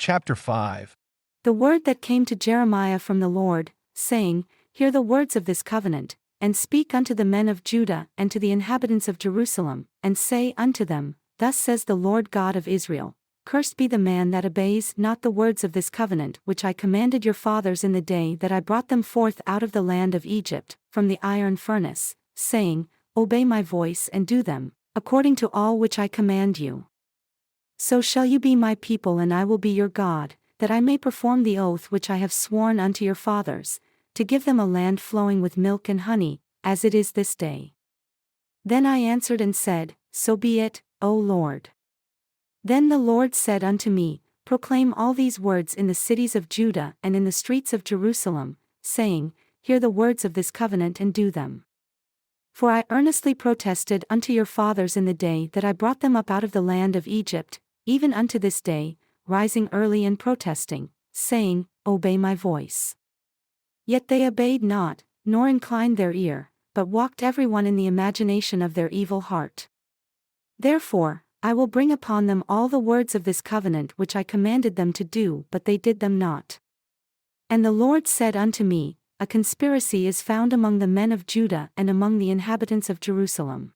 Chapter 5. The word that came to Jeremiah from the Lord, saying, Hear the words of this covenant, and speak unto the men of Judah and to the inhabitants of Jerusalem, and say unto them, Thus says the Lord God of Israel, Cursed be the man that obeys not the words of this covenant which I commanded your fathers in the day that I brought them forth out of the land of Egypt, from the iron furnace, saying, Obey my voice and do them, according to all which I command you. So shall you be my people and I will be your God, that I may perform the oath which I have sworn unto your fathers, to give them a land flowing with milk and honey, as it is this day. Then I answered and said, So be it, O Lord. Then the Lord said unto me, Proclaim all these words in the cities of Judah and in the streets of Jerusalem, saying, Hear the words of this covenant and do them. For I earnestly protested unto your fathers in the day that I brought them up out of the land of Egypt, even unto this day, rising early and protesting, saying, Obey my voice. Yet they obeyed not, nor inclined their ear, but walked every one in the imagination of their evil heart. Therefore, I will bring upon them all the words of this covenant which I commanded them to do, but they did them not. And the Lord said unto me, A conspiracy is found among the men of Judah and among the inhabitants of Jerusalem.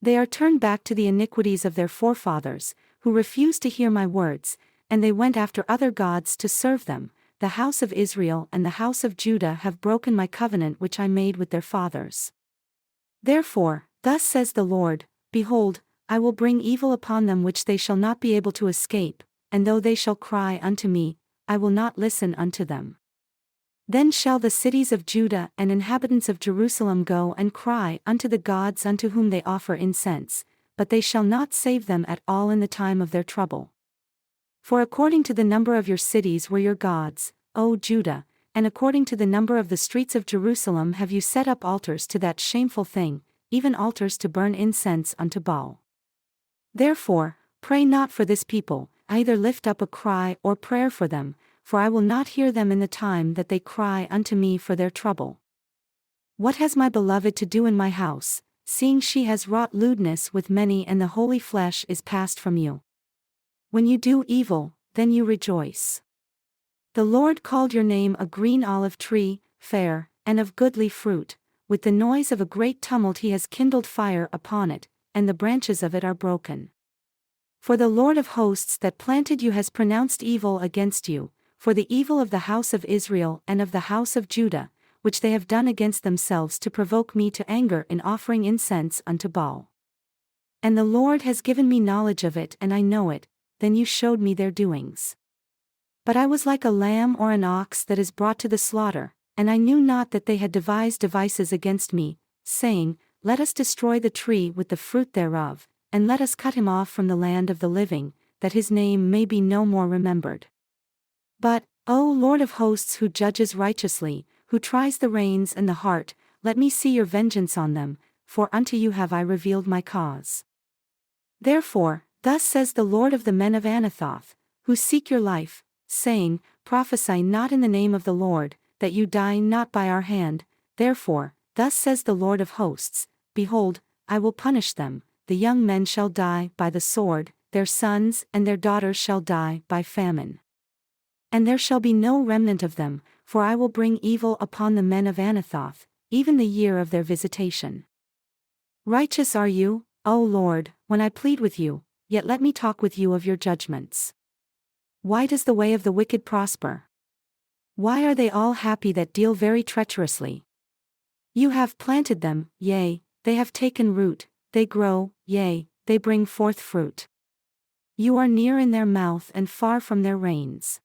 They are turned back to the iniquities of their forefathers, who refused to hear my words, and they went after other gods to serve them. The house of Israel and the house of Judah have broken my covenant which I made with their fathers. Therefore, thus says the Lord, Behold, I will bring evil upon them which they shall not be able to escape, and though they shall cry unto me, I will not listen unto them. Then shall the cities of Judah and inhabitants of Jerusalem go and cry unto the gods unto whom they offer incense, but they shall not save them at all in the time of their trouble. For according to the number of your cities were your gods, O Judah, and according to the number of the streets of Jerusalem have you set up altars to that shameful thing, even altars to burn incense unto Baal. Therefore, pray not for this people, either lift up a cry or prayer for them, for I will not hear them in the time that they cry unto me for their trouble. What has my beloved to do in my house, seeing she has wrought lewdness with many and the holy flesh is passed from you? When you do evil, then you rejoice. The Lord called your name a green olive tree, fair, and of goodly fruit. With the noise of a great tumult he has kindled fire upon it, and the branches of it are broken. For the Lord of hosts that planted you has pronounced evil against you, for the evil of the house of Israel and of the house of Judah, which they have done against themselves to provoke me to anger in offering incense unto Baal. And the Lord has given me knowledge of it and I know it, then you showed me their doings. But I was like a lamb or an ox that is brought to the slaughter, and I knew not that they had devised devices against me, saying, Let us destroy the tree with the fruit thereof, and let us cut him off from the land of the living, that his name may be no more remembered. But, O Lord of hosts who judges righteously, who tries the reins and the heart, let me see your vengeance on them, for unto you have I revealed my cause. Therefore, thus says the Lord of the men of Anathoth, who seek your life, saying, Prophesy not in the name of the Lord, that you die not by our hand. Therefore, thus says the Lord of hosts, Behold, I will punish them, the young men shall die by the sword, their sons and their daughters shall die by famine. And there shall be no remnant of them, for I will bring evil upon the men of Anathoth, even the year of their visitation. Righteous are you, O Lord, when I plead with you, yet let me talk with you of your judgments. Why does the way of the wicked prosper? Why are they all happy that deal very treacherously? You have planted them, yea, they have taken root, they grow, yea, they bring forth fruit. You are near in their mouth and far from their reins.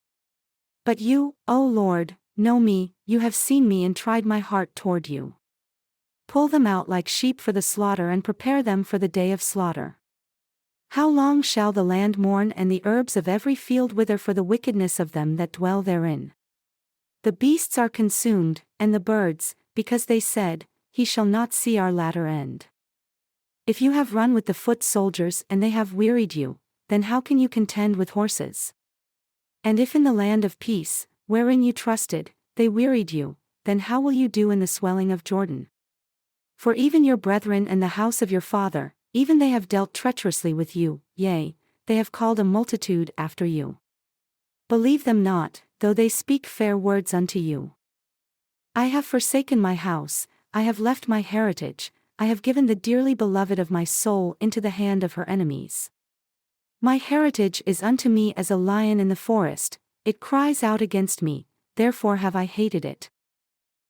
But you, O Lord, know me, you have seen me and tried my heart toward you. Pull them out like sheep for the slaughter and prepare them for the day of slaughter. How long shall the land mourn and the herbs of every field wither for the wickedness of them that dwell therein? The beasts are consumed, and the birds, because they said, He shall not see our latter end. If you have run with the foot soldiers and they have wearied you, then how can you contend with horses? And if in the land of peace, wherein you trusted, they wearied you, then how will you do in the swelling of Jordan? For even your brethren and the house of your father, even they have dealt treacherously with you, yea, they have called a multitude after you. Believe them not, though they speak fair words unto you. I have forsaken my house, I have left my heritage, I have given the dearly beloved of my soul into the hand of her enemies. My heritage is unto me as a lion in the forest, it cries out against me, therefore have I hated it.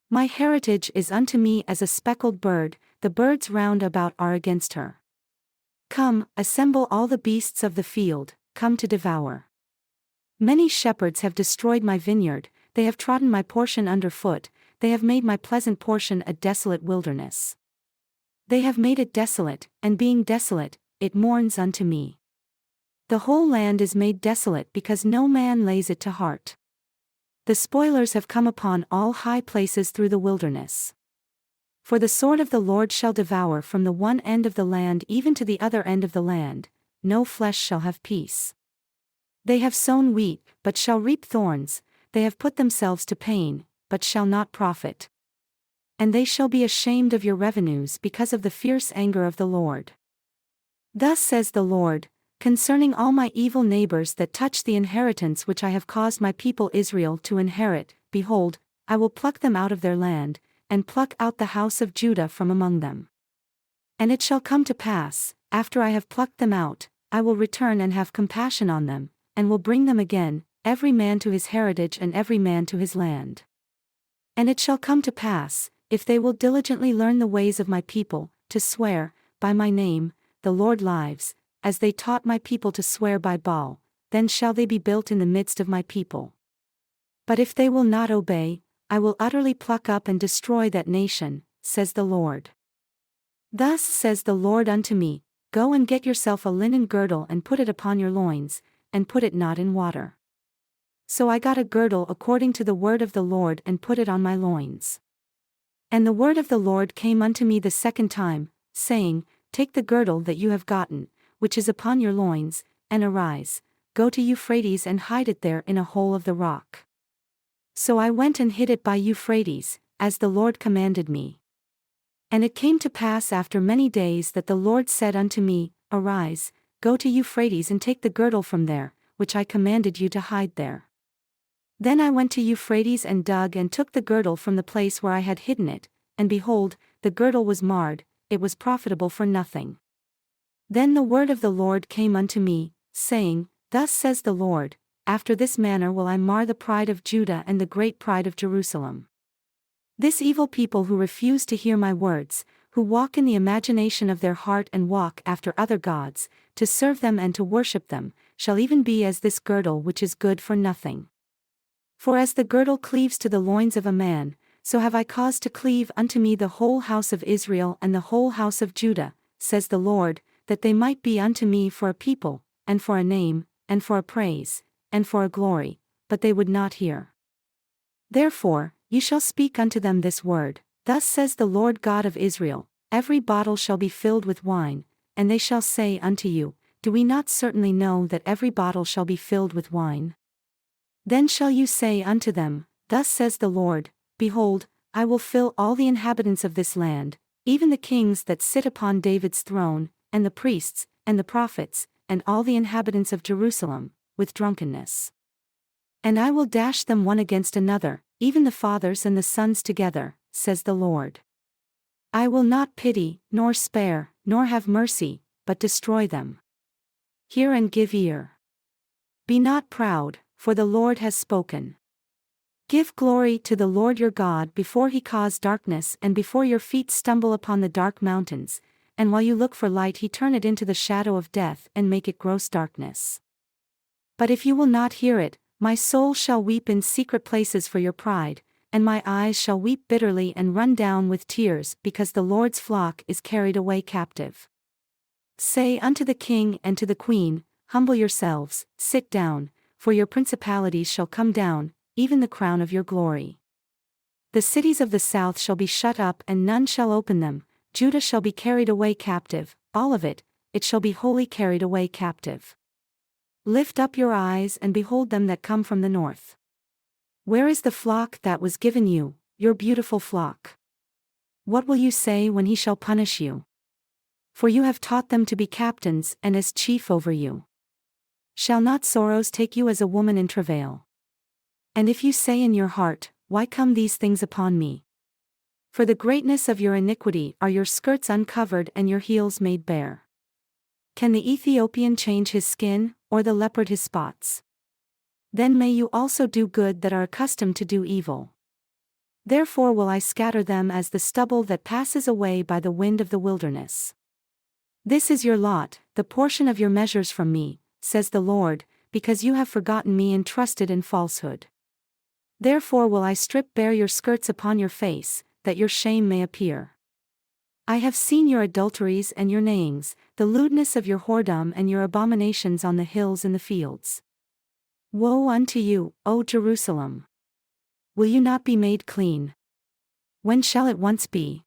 My heritage is unto me as a speckled bird, the birds round about are against her. Come, assemble all the beasts of the field, come to devour. Many shepherds have destroyed my vineyard, they have trodden my portion under foot, they have made my pleasant portion a desolate wilderness. They have made it desolate, and being desolate, it mourns unto me. The whole land is made desolate because no man lays it to heart. The spoilers have come upon all high places through the wilderness. For the sword of the Lord shall devour from the one end of the land even to the other end of the land, no flesh shall have peace. They have sown wheat, but shall reap thorns, they have put themselves to pain, but shall not profit. And they shall be ashamed of your revenues because of the fierce anger of the Lord. Thus says the Lord, concerning all my evil neighbors that touch the inheritance which I have caused my people Israel to inherit, behold, I will pluck them out of their land, and pluck out the house of Judah from among them. And it shall come to pass, after I have plucked them out, I will return and have compassion on them, and will bring them again, every man to his heritage and every man to his land. And it shall come to pass, if they will diligently learn the ways of my people, to swear, by my name, the Lord lives, as they taught my people to swear by Baal, then shall they be built in the midst of my people. But if they will not obey, I will utterly pluck up and destroy that nation, says the Lord. Thus says the Lord unto me, Go and get yourself a linen girdle and put it upon your loins, and put it not in water. So I got a girdle according to the word of the Lord and put it on my loins. And the word of the Lord came unto me the second time, saying, Take the girdle that you have gotten, which is upon your loins, and arise, go to Euphrates and hide it there in a hole of the rock. So I went and hid it by Euphrates, as the Lord commanded me. And it came to pass after many days that the Lord said unto me, Arise, go to Euphrates and take the girdle from there, which I commanded you to hide there. Then I went to Euphrates and dug and took the girdle from the place where I had hidden it, and behold, the girdle was marred, it was profitable for nothing. Then the word of the Lord came unto me, saying, Thus says the Lord, After this manner will I mar the pride of Judah and the great pride of Jerusalem. This evil people who refuse to hear my words, who walk in the imagination of their heart and walk after other gods, to serve them and to worship them, shall even be as this girdle which is good for nothing. For as the girdle cleaves to the loins of a man, so have I caused to cleave unto me the whole house of Israel and the whole house of Judah, says the Lord, that they might be unto me for a people, and for a name, and for a praise, and for a glory, but they would not hear. Therefore, you shall speak unto them this word, Thus says the Lord God of Israel, Every bottle shall be filled with wine, and they shall say unto you, Do we not certainly know that every bottle shall be filled with wine? Then shall you say unto them, Thus says the Lord, Behold, I will fill all the inhabitants of this land, even the kings that sit upon David's throne, and the priests, and the prophets, and all the inhabitants of Jerusalem, with drunkenness. And I will dash them one against another, even the fathers and the sons together, says the Lord. I will not pity, nor spare, nor have mercy, but destroy them. Hear and give ear. Be not proud, for the Lord has spoken. Give glory to the Lord your God before he cause darkness and before your feet stumble upon the dark mountains, and while you look for light he turn it into the shadow of death and make it gross darkness. But if you will not hear it, my soul shall weep in secret places for your pride, and my eyes shall weep bitterly and run down with tears because the Lord's flock is carried away captive. Say unto the king and to the queen, Humble yourselves, sit down, for your principalities shall come down, even the crown of your glory. The cities of the south shall be shut up and none shall open them, Judah shall be carried away captive, all of it, it shall be wholly carried away captive. Lift up your eyes and behold them that come from the north. Where is the flock that was given you, your beautiful flock? What will you say when he shall punish you? For you have taught them to be captains and as chief over you. Shall not sorrows take you as a woman in travail? And if you say in your heart, why come these things upon me? For the greatness of your iniquity are your skirts uncovered and your heels made bare. Can the Ethiopian change his skin, or the leopard his spots? Then may you also do good that are accustomed to do evil. Therefore will I scatter them as the stubble that passes away by the wind of the wilderness. This is your lot, the portion of your measures from me, says the Lord, because you have forgotten me and trusted in falsehood. Therefore will I strip bare your skirts upon your face, that your shame may appear. I have seen your adulteries and your neighings, the lewdness of your whoredom and your abominations on the hills and the fields. Woe unto you, O Jerusalem! Will you not be made clean? When shall it once be?